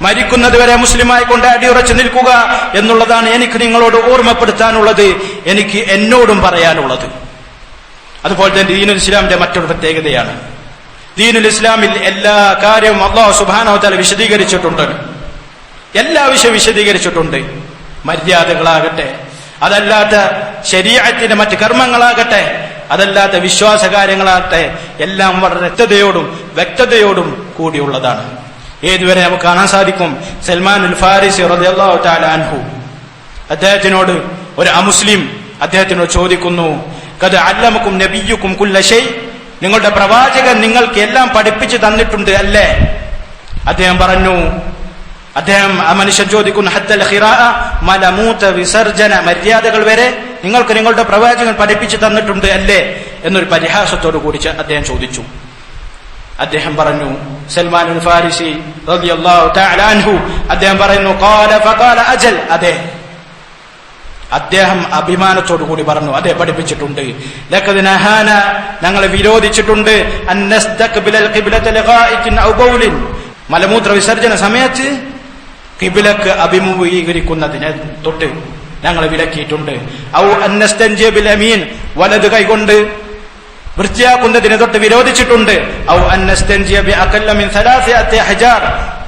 മരിക്കുന്നതുവരെ മുസ്ലിമായി കൊണ്ട് അടിയുറച്ചു നിൽക്കുക എന്നുള്ളതാണ് എനിക്ക് നിങ്ങളോട് ഓർമ്മപ്പെടുത്താനുള്ളത്, എനിക്ക് എന്നോടും പറയാനുള്ളത്. അതുപോലെ തന്നെ ദീനുൽ ഇസ്ലാമിന്റെ മറ്റൊരു പ്രത്യേകതയാണ്, ദീനുൽ ഇസ്ലാമിൽ എല്ലാ കാര്യവും അല്ലാഹു സുബ്ഹാനഹു വ തആല വിശദീകരിച്ചിട്ടുണ്ട്. എല്ലാ വിഷയവും വിശദീകരിച്ചിട്ടുണ്ട്. മര്യാദകളാകട്ടെ, അതല്ലാത്ത ശരീഅത്തിന്റെ മറ്റ് കർമ്മങ്ങളാകട്ടെ, അതല്ലാത്ത വിശ്വാസ കാര്യങ്ങളാകട്ടെ, എല്ലാം വളരെ വ്യക്തതയോടും കൂടിയുള്ളതാണ്. ഏതുവരെ നമുക്ക് കാണാൻ സാധിക്കും, സൽമാനുൽ ഫാരിസി റളിയല്ലാഹു തആല അൻഹു അദ്ദേഹത്തിനോട് ഒരു അമുസ്ലിം അദ്ദേഹത്തിനോട് ചോദിക്കുന്നു, ഖദ് അല്ലമകും നബിയ്യുകും കുല്ല ഷൈ, നിങ്ങളുടെ പ്രവാചകൻ നിങ്ങൾക്ക് എല്ലാം പഠിപ്പിച്ചു തന്നിട്ടുണ്ട് അല്ലേ? അദ്ദേഹം ആ മനുഷ്യൻ ചോദിക്കുന്നു, ഹദ്ദൽ ഖിറാഅ, മലമൂത വിസർജന, മര്യാദകൾ വരെ നിങ്ങൾക്ക് നിങ്ങളുടെ പ്രവാചകൻ പഠിപ്പിച്ചു തന്നിട്ടുണ്ട് അല്ലേ എന്നൊരു പരിഹാസത്തോടു കൂടി അദ്ദേഹം ചോദിച്ചു. അദ്ദേഹം പറഞ്ഞു, സൽമാനുൽ ഫാരിസി റളിയല്ലാഹു തആല അൻഹു അദ്ദേഹം പറയുന്നു, ഖാല ഫഖാല അജൽ, അതെ. അദ്ദേഹം അഭിമാനത്തോടു കൂടി പറഞ്ഞു, അതെ പഠിപ്പിച്ചിട്ടുണ്ട്. ലഖദ് നഹാന, ഞങ്ങളെ വിരോധിച്ചിട്ടുണ്ട്, അൻ നസ്തഖ്ബിലൽ ഖിബ്ലത ലിഗായിത്തിൻ ഔ ബൗലിൻ, മലമൂത്ര വിസർജന സമയത്ത് ഖിബ്ലക്ക് അഭിമുഖീകരിക്കുന്നതിനെ തൊട്ട് ഞങ്ങളെ വിലക്കിയിട്ടുണ്ട്. ഔ അൻ നസ്തൻജിയ ബിൽ യമീൻ, വലത് കൈകൊണ്ട് വൃത്തിയാക്കുന്നതിനെ തൊട്ട് വിരോധിച്ചിട്ടുണ്ട്. ഔ അൻ നസ്തൻജിയ ബി അഖല്ല മിൻ സലാസത്തി അഹ്ജാർ,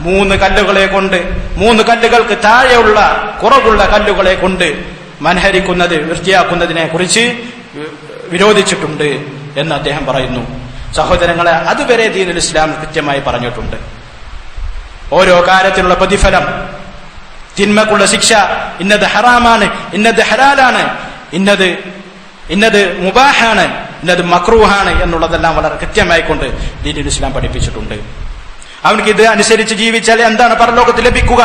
3 കല്ലുകൾക്ക് താഴെയുള്ള കുറവുള്ള കല്ലുകളെ കൊണ്ട് മനഹരിക്കുന്നത് വൃത്തിയാക്കുന്നതിനെ കുറിച്ച് വിരോധിച്ചിട്ടുണ്ട് എന്ന് അദ്ദേഹം പറയുന്നു. സഹോദരങ്ങളെ, അതുവരെ ദീനുൽ ഇസ്ലാം കൃത്യമായി പറഞ്ഞിട്ടുണ്ട്. ഓരോ കാര്യത്തിനുള്ള പ്രതിഫലം, തിന്മക്കുള്ള ശിക്ഷ, ഇന്നത് ഹറാമാണ്, ഇന്നത് ഹലാലാണ്, ഇന്നത് മുബാഹാണ്, ഇന്നത് മക്രൂഹാണ് എന്നുള്ളതെല്ലാം വളരെ കൃത്യമായിക്കൊണ്ട് ദീനുൽ ഇസ്ലാം പഠിപ്പിച്ചിട്ടുണ്ട്. അവനക്ക് ഇത് അനുസരിച്ച് ജീവിച്ചാൽ എന്താണ് പരലോകത്ത് ലഭിക്കുക,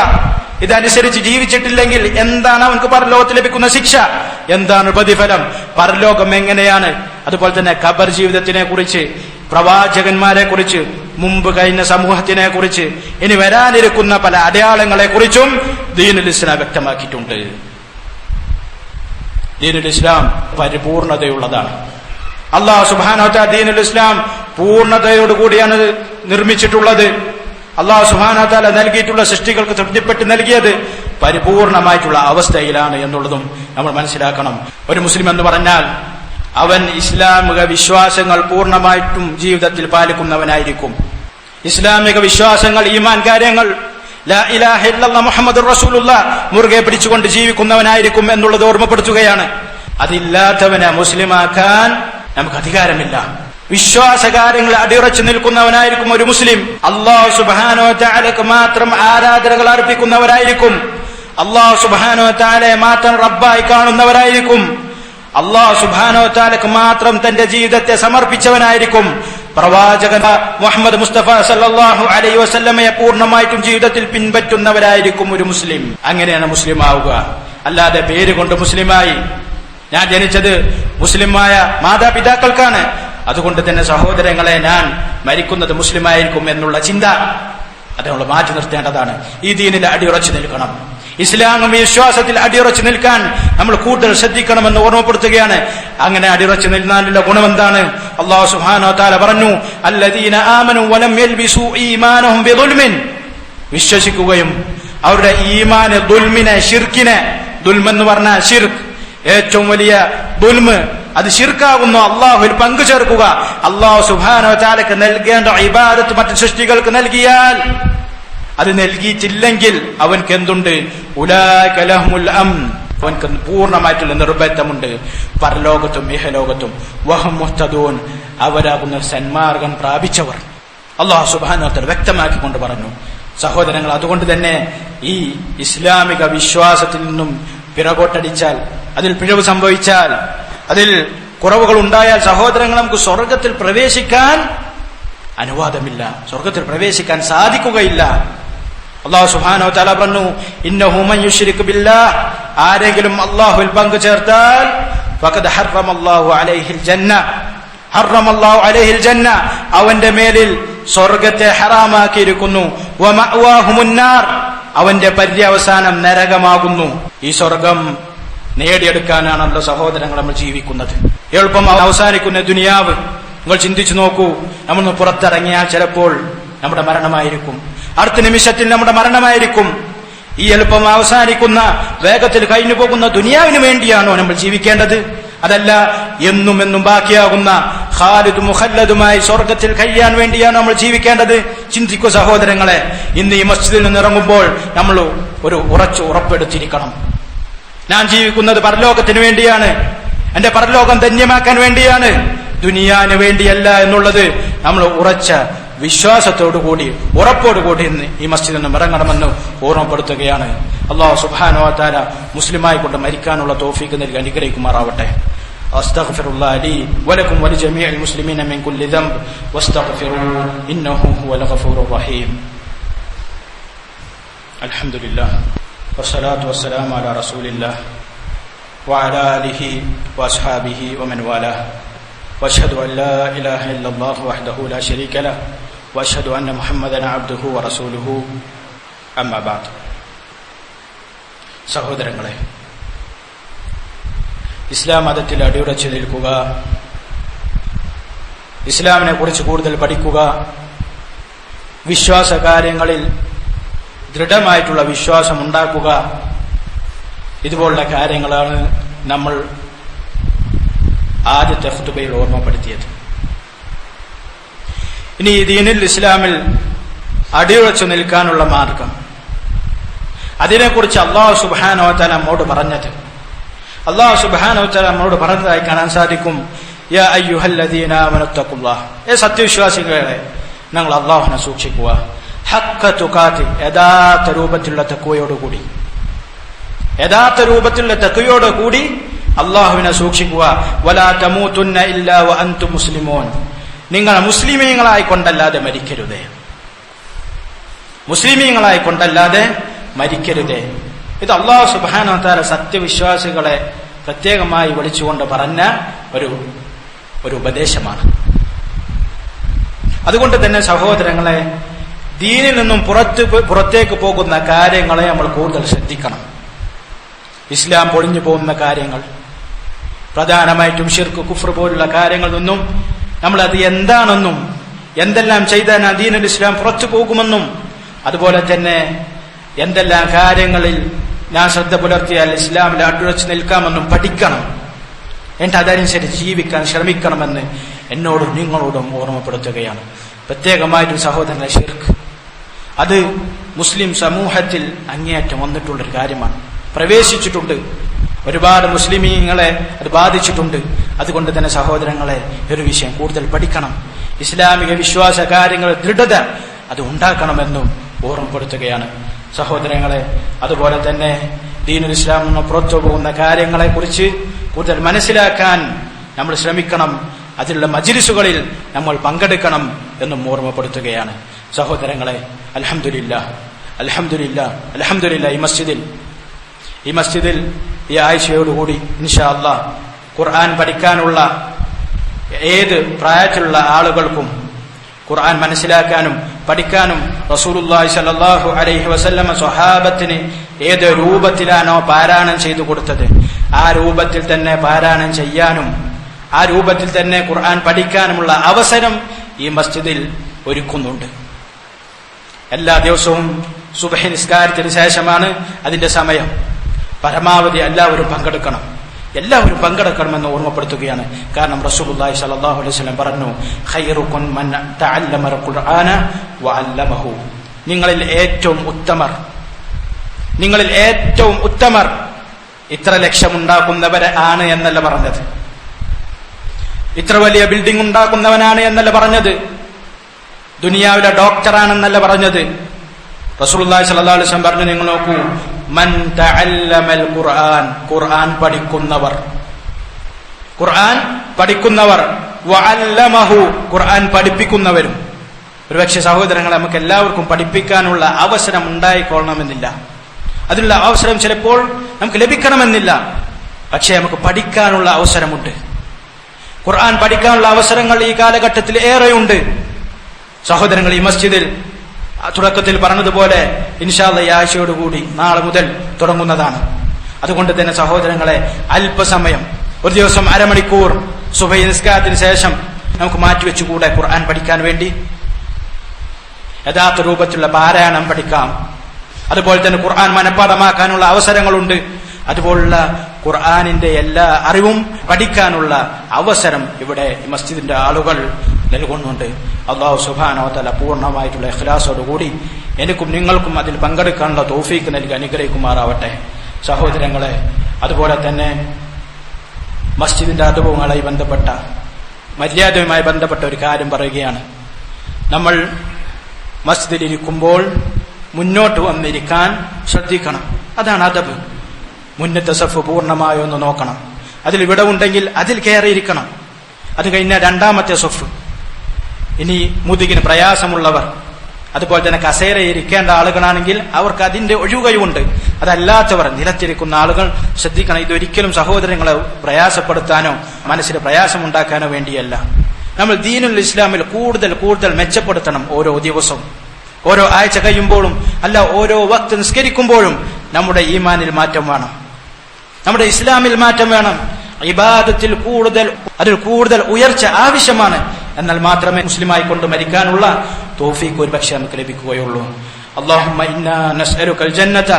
ഇതനുസരിച്ച് ജീവിച്ചിട്ടില്ലെങ്കിൽ എന്താണ് അവനക്ക് പരലോകത്ത് ലഭിക്കുന്ന ശിക്ഷ, എന്താണ് പ്രതിഫലം, പരലോകം എങ്ങനെയാണ്, അതുപോലെ തന്നെ ഖബർ ജീവിതത്തിനെ കുറിച്ച്, പ്രവാചകന്മാരെ കുറിച്ച്, മുമ്പ് കഴിഞ്ഞ സമൂഹത്തിനെ കുറിച്ച്, ഇനി വരാനിരിക്കുന്ന പല അടയാളങ്ങളെ കുറിച്ചും ദീനുൽ ഇസ്ലാം വ്യക്തമാക്കിയിട്ടുണ്ട്. ദീനുൽ ഇസ്ലാം പരിപൂർണതയുള്ളതാണ്. അല്ലാഹു സുബ്ഹാനഹു വ തആല ദീനുൽ ഇസ്ലാം പൂർണ്ണതയോടുകൂടിയാണ് നിർമ്മിച്ചിട്ടുള്ളത്. അല്ലാഹു സുബ്ഹാനഹു വ തആല നൽകിയിട്ടുള്ള സൃഷ്ടികൾക്ക് തൃപ്തിപ്പെട്ട് നൽകിയത് പരിപൂർണമായിട്ടുള്ള അവസ്ഥയിലാണ് എന്നുള്ളതും നമ്മൾ മനസ്സിലാക്കണം. ഒരു മുസ്ലിം എന്ന് പറഞ്ഞാൽ അവൻ ഇസ്ലാമിക വിശ്വാസങ്ങൾ പൂർണ്ണമായിട്ടും ജീവിതത്തിൽ പാലിക്കുന്നവനായിരിക്കും. ഇസ്ലാമിക വിശ്വാസങ്ങൾ, ഈമാൻ കാര്യങ്ങൾ, ലാ ഇലാഹ ഇല്ലല്ലാഹ് മുഹമ്മദുർ റസൂലുള്ളാഹ് മുറുകെ പിടിച്ചുകൊണ്ട് ജീവിക്കുന്നവനായിരിക്കും എന്നുള്ളത് ഓർമ്മപ്പെടുത്തുകയാണ്. അതില്ലാത്തവനെ മുസ്ലിമാക്കാൻ നമുക്ക് അധികാരമില്ല. വിശ്വാസകാര്യങ്ങൾ അടിയുറച്ചു നിൽക്കുന്നവനായിരിക്കും ഒരു മുസ്ലിം. അല്ലാഹു സുബ്ഹാനഹു വ തആലക്ക് മാത്രം ആരാധനകൾ അർപ്പിക്കുന്നവരായിരിക്കും. അല്ലാഹു സുബ്ഹാനഹു വ തആലയെ മാത്രം റബ്ബായി കാണുന്നവരായിരിക്കും. അല്ലാഹു സുബ്ഹാനഹു വ തആലക്ക് മാത്രം തന്റെ ജീവിതത്തെ സമർപ്പിച്ചവനായിരിക്കും. പ്രവാചകൻ മുഹമ്മദ് മുസ്തഫ സല്ലല്ലാഹു അലൈഹി വസല്ലമയെ പൂർണ്ണമായിട്ടും ജീവിതത്തിൽ പിൻപറ്റുന്നവരായിരിക്കും ഒരു മുസ്ലിം. അങ്ങനെയാണ് മുസ്ലിം ആവുക. അല്ലാതെ പേര് കൊണ്ട് മുസ്ലിമായി, ഞാൻ ജനിച്ചത് മുസ്ലിമായ മാതാപിതാക്കൾക്കാണ്, അതുകൊണ്ട് തന്നെ സഹോദരങ്ങളെ ഞാൻ മരിക്കുന്നത് മുസ്ലിമായിരിക്കും എന്നുള്ള ചിന്ത അത് നമ്മൾ മാറ്റി നിർത്തേണ്ടതാണ്. ഈ ദീനിൽ അടിയുറച്ചു നിൽക്കണം. ഇസ്ലാമും വിശ്വാസത്തിൽ അടിയുറച്ചു നിൽക്കാൻ നമ്മൾ കൂടുതൽ ശ്രദ്ധിക്കണമെന്ന് ഓർമ്മപ്പെടുത്തുകയാണ്. അങ്ങനെ അടിയുറച്ചു നിൽക്കാനുള്ള ഗുണമെന്താണ്? അല്ലാഹു സുബ്ഹാനഹു വ തആല പറഞ്ഞു, അല്ലദീന ആമനു വലം യൽബിസു ഈമാനഹും ബിദുൽമിൻ, വിശ്വസിക്കുകയും അവരുടെ ഈമാന് ദുൽമിനെ, ശിർക്കിനെ, ദുൽമെന്ന് പറഞ്ഞാൽ ശിർക്ക്, ഏറ്റവും വലിയ ദുൽമ് അത് ശിർക്കാകുന്നു. അള്ളാഹുവിൽ പങ്കു ചേർക്കുക. അള്ളാഹു സുബ്ഹാനഹു വ തആലക്ക് നൽകേണ്ട ഇബാദത്ത് മറ്റു സൃഷ്ടികൾക്ക് നൽകിയാൽ, അത് നൽകിയിട്ടില്ലെങ്കിൽ അവൻക്ക് എന്തുണ്ട്? ഉലൈക ലഹുൽ അംൻ, അവൻക്ക് പൂർണ്ണമായിട്ടുള്ള നിർബന്ധമുണ്ട് പരലോകത്തും ഇഹലോകത്തും. വഹും മുഹ്തദൂൻ, അവരാകുന്ന സന്മാർഗം പ്രാപിച്ചവർ. അള്ളാഹു സുബ്ഹാനഹു വ തആല വ്യക്തമാക്കിക്കൊണ്ട് പറഞ്ഞു. സഹോദരങ്ങൾ, അതുകൊണ്ട് തന്നെ ഈ ഇസ്ലാമിക വിശ്വാസത്തിൽ നിന്നും പിറകോട്ടടിച്ചാൽ, അതിൽ പിഴവ് സംഭവിച്ചാൽ, അതിൽ കുറവുകൾ ഉണ്ടായാൽ, സഹോദരങ്ങൾ, നമുക്ക് സ്വർഗത്തിൽ പ്രവേശിക്കാൻ അനുവാദമില്ല, സ്വർഗത്തിൽ പ്രവേശിക്കാൻ സാധിക്കുകയില്ല. അല്ലാഹു സുബ്ഹാനഹു വ തആല പറഞ്ഞു, ഇന്നഹു മൻ യുശ്രിക് ബില്ലാഹ്, ആരെങ്കിലും അല്ലാഹുവിൽ പങ്കു ചേർത്താൽ ഫഖദ് ഹറമല്ലാഹു അലൈഹിൽ ജന്ന, ഹറമല്ലാഹു അലൈഹിൽ ജന്ന, അവന്റെ മേലിൽ സ്വർഗ്ഗത്തെ ഹറാമാക്കിയിരിക്കുന്നു. വമഅവാഹുമുന്നാർ, അവന്റെ പര്യവസാനം നരകമാകുന്നു. ഈ സ്വർഗം നേടിയെടുക്കാനാണല്ലോ സഹോദരങ്ങൾ നമ്മൾ ജീവിക്കുന്നത്. എളുപ്പം അവസാനിക്കുന്ന ദുനിയാവ് നിങ്ങൾ ചിന്തിച്ചു നോക്കൂ. നമ്മൾ പുറത്തിറങ്ങിയാൽ ചിലപ്പോൾ നമ്മുടെ മരണമായിരിക്കും, അടുത്ത നിമിഷത്തിൽ നമ്മുടെ മരണമായിരിക്കും. ഈ എളുപ്പം അവസാനിക്കുന്ന വേഗത്തിൽ കഴിഞ്ഞു പോകുന്ന ദുനിയാവിന് വേണ്ടിയാണോ നമ്മൾ ജീവിക്കേണ്ടത്? അതല്ല, എന്നും എന്നും ബാക്കിയാകുന്ന ഖാലിദും മുഖല്ലദുമായി സ്വർഗത്തിൽ കഴിയാൻ വേണ്ടിയാണ് നമ്മൾ ജീവിക്കേണ്ടത്? ചിന്തിക്കൂ സഹോദരങ്ങളെ. ഇന്ന് ഈ മസ്ജിദിൽ നിന്ന് ഇറങ്ങുമ്പോൾ നമ്മൾ ഒരു ഉറപ്പെടുത്തിയിരിക്കണം, ഞാൻ ജീവിക്കുന്നത് പരലോകത്തിന് വേണ്ടിയാണ്, എന്റെ പരലോകം ധന്യമാക്കാൻ വേണ്ടിയാണ്, ദുനിയാന് വേണ്ടിയല്ല എന്നുള്ളത് നമ്മൾ ഉറച്ച വിശ്വാസത്തോടുകൂടി ഉറപ്പോടുകൂടി ഇന്ന് ഈ മസ്ജിദിൽ നിന്നും ഇറങ്ങണമെന്ന് ഓർമ്മപ്പെടുത്തുകയാണ്. അല്ലാഹു സുബ്ഹാനഹു വ തആല മുസ്ലിമായി കൊണ്ട് മരിക്കാനുള്ള തൗഫീഖ് നൽകി അനുഗ്രഹിക്കുമാറാവട്ടെ. അസ്തഗ്ഫിറുല്ലാഹ ലി വലക്കും വലിജമീഇൽ മുസ്ലിമീന മിൻ കുല്ലി ദംബ് വസ്തഗ്ഫിറൂഹു ഇന്നഹു ഹുവൽ ഗഫൂറുർ റഹീം. അൽഹംദുലില്ലാഹ് വസ്സലാത്തു വസ്സലാമു അലാ റസൂലില്ലാഹ് വഅലാ ആലിഹി വഅസ്ഹാബിഹി വമൻ വാലാഹ് വഅശ്ഹദു അൻ ലാ ഇലാഹ ഇല്ലല്ലാഹു വഹ്ദഹു ലാ ശരീക ലഹു വഅശ്ഹദു അന്ന മുഹമ്മദൻ അബ്ദുഹു വറസൂലുഹു. അമ്മാ ബഅദ്. സഹോദരങ്ങളെ, ഇസ്ലാം മതത്തിൽ അടിയുറച്ചു നിൽക്കുക, ഇസ്ലാമിനെ കുറിച്ച് കൂടുതൽ പഠിക്കുക, വിശ്വാസ കാര്യങ്ങളിൽ ദൃഢമായിട്ടുള്ള വിശ്വാസം ഉണ്ടാക്കുക, ഇതുപോലുള്ള കാര്യങ്ങളാണ് നമ്മൾ ആദ്യത്തെ ഖുതുബയിൽ ഓർമ്മപ്പെടുത്തിയത്. ഇനി ഈ ദീനുൽ ഇസ്ലാമിൽ അടിയുറച്ചു നിൽക്കാനുള്ള മാർഗം, അതിനെക്കുറിച്ച് അല്ലാഹു സുബ്ഹാനഹു വ തആല നമ്മോട് പറഞ്ഞത്, അല്ലാഹു സുബ്ഹാനഹു വ തആല നമ്മോട് പറഞ്ഞതായി കാണാൻ സാധിക്കും. യാ അയ്യുഹല്ലദീന ആമനുത്തഖുല്ലാഹ്, സത്യവിശ്വാസികളെ നിങ്ങൾ അല്ലാഹുവിനെ സൂക്ഷിക്കുക. ഹഖ്ക തുഖാത്തി, യഥാർത്ഥ രൂപത്തിലുള്ള തഖ്വയോടുകൂടി, യഥാർത്ഥ രൂപത്തിലുള്ള തഖ്വയോടുകൂടി അല്ലാഹുവിനെ സൂക്ഷിക്കുക. വലാ തമൂതുന്ന ഇല്ലാ വഅൻതും മുസ്ലിമൂൻ, നിങ്ങൾ മുസ്ലിമീങ്ങളായി കൊണ്ടല്ലാതെ മരിക്കരുതേ, മുസ്ലിമീങ്ങളായി കൊണ്ടല്ലാതെ മരിക്കരുതേ. ഇത് അല്ലാഹു സുബ്ഹാനഹു വ തആല സത്യവിശ്വാസികളെ പ്രത്യേകമായി വിളിച്ചുകൊണ്ട് പറഞ്ഞ ഒരു ഉപദേശമാണ്. അതുകൊണ്ട് തന്നെ സഹോദരങ്ങളെ, ദീനിൽ നിന്നും പുറത്തേക്ക് പോകുന്ന കാര്യങ്ങളെ നമ്മൾ കൂടുതൽ ശ്രദ്ധിക്കണം. ഇസ്ലാം പൊളിഞ്ഞു പോകുന്ന കാര്യങ്ങൾ, പ്രധാനമായിട്ടും ശിർക്ക്, കുഫ്ർ പോലുള്ള കാര്യങ്ങളിൽ നിന്നും നമ്മളത് എന്താണെന്നും എന്തെല്ലാം ചെയ്താൽ ദീനുൽ ഇസ്ലാം പുറത്തു പോകുമെന്നും, അതുപോലെ തന്നെ എന്തെല്ലാം കാര്യങ്ങളിൽ ഞാൻ ശ്രദ്ധ പുലർത്തിയാൽ ഇസ്ലാമിൽ അടിയുറച്ചു നിൽക്കാമെന്നും പഠിക്കണം. എന്നിട്ട് അതനുസരിച്ച് ജീവിക്കാൻ ശ്രമിക്കണമെന്ന് എന്നോടും നിങ്ങളോടും ഓർമ്മപ്പെടുത്തുകയാണ്. പ്രത്യേകമായിട്ടും സഹോദരനെ, ശിർക്ക് അത് മുസ്ലിം സമൂഹത്തിൽ അങ്ങേയറ്റം വന്നിട്ടുള്ളൊരു കാര്യമാണ്, പ്രവേശിച്ചിട്ടുണ്ട്. ഒരുപാട് മുസ്ലിമീങ്ങളെ അത് ബാധിച്ചിട്ടുണ്ട്. അതുകൊണ്ട് തന്നെ സഹോദരങ്ങളെ, ഒരു വിഷയം കൂടുതൽ പഠിക്കണം. ഇസ്ലാമിക വിശ്വാസ കാര്യങ്ങൾ ദൃഢത അത് ഉണ്ടാക്കണമെന്നും ഓർമ്മപ്പെടുത്തുകയാണ് സഹോദരങ്ങളെ. അതുപോലെ തന്നെ ദീനുൽ ഇസ്ലാം നിന്ന് പുറത്തു പോകുന്ന കാര്യങ്ങളെ കുറിച്ച് കൂടുതൽ മനസ്സിലാക്കാൻ നമ്മൾ ശ്രമിക്കണം. അതിലുള്ള മജ്ലിസുകളിൽ നമ്മൾ പങ്കെടുക്കണം എന്നും ഓർമ്മപ്പെടുത്തുകയാണ് സഹോദരങ്ങളെ. അൽഹംദുലില്ലാഹ്, അൽഹംദുലില്ലാഹ്, അൽഹംദുലില്ലാഹ്. ഈ മസ്ജിദിൽ ഈ ആഴ്ചയോടുകൂടി ഇൻഷാ അല്ലാഹ് ഖുർആൻ പഠിക്കാനുള്ള ഏത് പ്രായത്തിലുള്ള ആളുകൾക്കും ഖുർആൻ മനസ്സിലാക്കാനും പഠിക്കാനും റസൂലുള്ളാഹി സ്വല്ലല്ലാഹു അലൈഹി വസല്ലമ സ്വഹാബത്തിന് ഏത് രൂപത്തിലാണോ പാരായണം ചെയ്തു കൊടുത്തത്, ആ രൂപത്തിൽ തന്നെ പാരായണം ചെയ്യാനും ആ രൂപത്തിൽ തന്നെ ഖുർആൻ പഠിക്കാനുമുള്ള അവസരം ഈ മസ്ജിദിൽ ഒരുക്കുന്നുണ്ട്. എല്ലാ ദിവസവും സുബ്ഹി നിസ്കാരത്തിന് ശേഷമാണ് അതിന്റെ സമയം. പരമാവധി എല്ലാവരും പങ്കെടുക്കണമെന്ന് ഓർമ്മപ്പെടുത്തുകയാണ്. കാരണം റസൂലുള്ളാഹി സ്വല്ലല്ലാഹു അലൈഹി വസല്ലം പറഞ്ഞു, ഖൈറുകും മൻ തഅല്ലമൽ ഖുർആന വഅല്ലമഹു, നിങ്ങളിൽ ഏറ്റവും ഉത്തമർ ഇത്ര ലക്ഷമുണ്ടാക്കുന്നവരെ ആണ് എന്നല്ല പറഞ്ഞത്, ഇത്ര വലിയ ബിൽഡിംഗ് ഉണ്ടാക്കുന്നവനാണ് എന്നല്ല പറഞ്ഞത്, ദുനിയാവിലെ ഡോക്ടറാണെന്നല്ല പറഞ്ഞത്. റസൂലുള്ളാഹി സ്വല്ലല്ലാഹു അലൈഹി വസല്ലം പറഞ്ഞു, നിങ്ങൾ നോക്കൂ, മൻ തഅല്ലമൽ ഖുർആൻ, ഖുർആൻ പഠിക്കുന്നവർ, വഅല്ലമഹു, ഖുർആൻ പഠിപ്പിക്കുന്നവരും. ഒരുപക്ഷെ സഹോദരങ്ങളെ, നമുക്ക് എല്ലാവർക്കും പഠിപ്പിക്കാനുള്ള അവസരം ഉണ്ടായിക്കൊള്ളണമെന്നില്ല. അതിനുള്ള അവസരം ചിലപ്പോൾ നമുക്ക് ലഭിക്കണമെന്നില്ല. പക്ഷേ നമുക്ക് പഠിക്കാനുള്ള അവസരമുണ്ട്. ഖുർആൻ പഠിക്കാനുള്ള അവസരങ്ങൾ ഈ കാലഘട്ടത്തിൽ ഏറെയുണ്ട്. സഹോദരങ്ങൾ, ഈ മസ്ജിദിൽ തുടക്കത്തിൽ പറഞ്ഞതുപോലെ ഇൻഷാ അല്ലാഹ് ഈ ആഴ്ചയോടുകൂടി നാളെ മുതൽ തുടങ്ങുന്നതാണ്. അതുകൊണ്ട് തന്നെ സഹോദരങ്ങളെ, അല്പസമയം, ഒരു ദിവസം അരമണിക്കൂർ സുബഹി നിസ്കാരത്തിന് ശേഷം നമുക്ക് മാറ്റിവെച്ചുകൂടെ ഖുർആൻ പഠിക്കാൻ വേണ്ടി? യഥാർത്ഥ രൂപത്തിലുള്ള പാരായണം പഠിക്കാം. അതുപോലെ തന്നെ ഖുർആൻ മനഃപ്പാഠമാക്കാനുള്ള അവസരങ്ങളുണ്ട്. അതുപോലുള്ള ഖുർആനിന്റെ എല്ലാ അറിവും പഠിക്കാനുള്ള അവസരം ഇവിടെ ഈ മസ്ജിദിന്റെ ആളുകൾ നൽകുന്നുണ്ട്. അല്ലാഹു സുബ്ഹാനഹു വ തആല പൂർണ്ണമായിട്ടുള്ള ഇഖ്ലാസോടുകൂടി എനിക്കും നിങ്ങൾക്കും അതിൽ പങ്കെടുക്കാനുള്ള തൗഫീഖ് നൽകി അനുഗ്രഹിക്കുമാറാവട്ടെ. സഹോദരങ്ങളെ, അതുപോലെ തന്നെ മസ്ജിദിന്റെ അദബുമായി ബന്ധപ്പെട്ട, മര്യാദയുമായി ബന്ധപ്പെട്ട ഒരു കാര്യം പറയുകയാണ്. നമ്മൾ മസ്ജിദിലിരിക്കുമ്പോൾ മുന്നോട്ട് വന്നിരിക്കാൻ ശ്രദ്ധിക്കണം. അതാണ് അദബ്. മുന്നത്തെ സഫ് പൂർണ്ണമായി ഒന്ന് നോക്കണം. അതിൽ വിടവുണ്ടെങ്കിൽ അതിൽ കയറിയിരിക്കണം. അത് കഴിഞ്ഞ രണ്ടാമത്തെ സഫ്. ഇനി മുതുകിന് പ്രയാസമുള്ളവർ, അതുപോലെ തന്നെ കസേരയിൽ ഇരിക്കേണ്ട ആളുകളാണെങ്കിൽ അവർക്ക് അതിന്റെ ഒഴിവുകയുണ്ട്. അതല്ലാത്തവർ, നിലത്തിരിക്കുന്ന ആളുകൾ ശ്രദ്ധിക്കണം. ഇതൊരിക്കലും സഹോദരങ്ങളെ പ്രയാസപ്പെടുത്താനോ മനസ്സിന് പ്രയാസമുണ്ടാക്കാനോ വേണ്ടിയല്ല. നമ്മൾ ദീനുൽ ഇസ്ലാമിൽ കൂടുതൽ കൂടുതൽ മെച്ചപ്പെടുത്തണം. ഓരോ ദിവസവും, ഓരോ ആഴ്ച കഴിയുമ്പോഴും, അല്ല ഓരോ വക്ത് നിസ്കരിക്കുമ്പോഴും നമ്മുടെ ഈമാനിൽ മാറ്റം വേണം, നമ്മുടെ ഇസ്ലാമിൽ മാറ്റം വേണം. ഇബാദത്തിൽ അതിൽ കൂടുതൽ ഉയർച്ച ആവശ്യമാണ്. എന്നാൽ മാത്രമേ മുസ്ലിമായി കൊണ്ട് മരിക്കാനുള്ള തൗഫീഖ് ഒരുപക്ഷെ നമുക്ക് ലഭിക്കുകയുള്ളൂ. اللهم إنا نسألك الجنة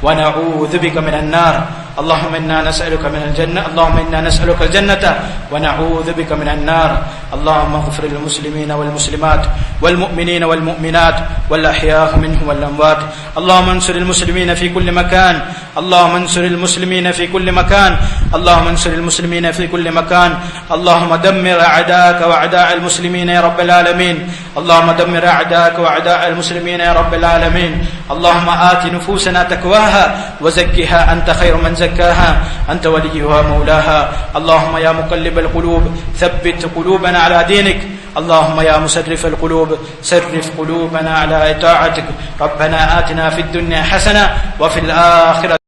ونعوذ بك من النار. اللهم إنا نسألك من الجنة اللهم إنا نسألك الجنة ونعوذ بك من النار. اللهم اغفر للمسلمين والمسلمات والمؤمنين والمؤمنات والأحياء منهم والأموات. اللهم انصر المسلمين في كل مكان. اللهم انصر المسلمين في كل مكان. اللهم انصر المسلمين في كل مكان. اللهم دمر أعداءك وأعداء المسلمين يا رب العالمين. اللهم دمر أعداءك وأعداء المسلمين يا رب العالمين. اللهم آت نفوسنا تقواها وزكها أنت خير من زكاها أنت وليها مولاها. اللهم يا مقلب القلوب ثبت قلوبنا على دينك. اللهم يا مسرف القلوب سرف قلوبنا على طاعتك. ربنا آتنا في الدنيا حسنة وفي الآخرة